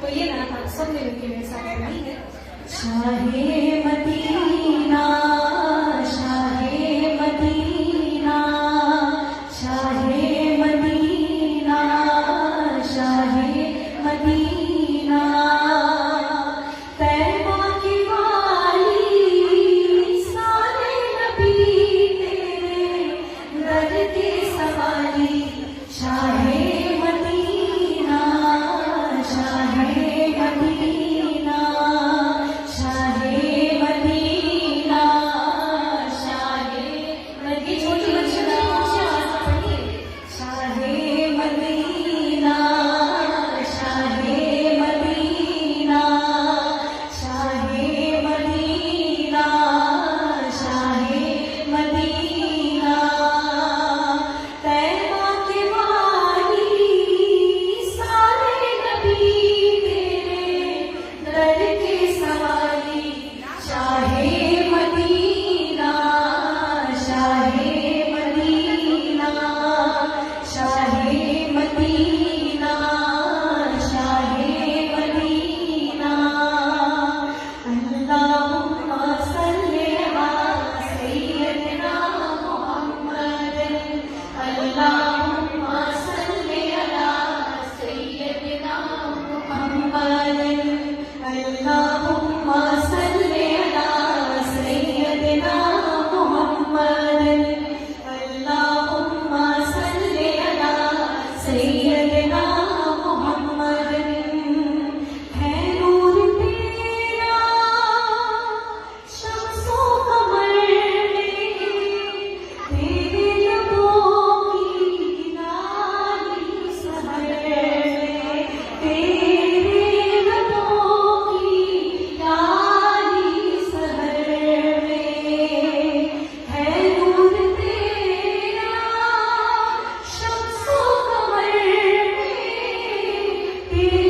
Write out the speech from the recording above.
तो ये नाम आप सब मिलकर मेरे साथ गाएंगे। Shah Medina, Shah Medina, Shah Medina, Shah Medina, तैबा की वाली सारे नबी तेरे दर की सवाली। Shah Medina, Shah Medina, Shah Medina, Shah Medina, छोटी बच्चियों Shah Medina, Shah Medina, Shah Medina, Shah Medina, तैबा के वाली सारे नबी तेरे दर के सवाली। Shah Medina, Shah Medina, Shah Medina, Shah Medina, अल्लाहुम्मा सल्ली अला सय्यदिना मुहम्मद, अल्लाहुम्मा सल्ली अला सय्यदिना मुहम्मद, अल्लाहुम्मा सल्ली अला सय्यदिना मुहम्मद, अल्लाहुम्मा सल्ली अला सय्यदिना मुहम्मद। है नूर तेरा शम्सो कमर में, तेरे लबों की लाली सहर में, तेरे लबों की लाली सहर में, है नूर तेरा शम्सो कमर में, तेरे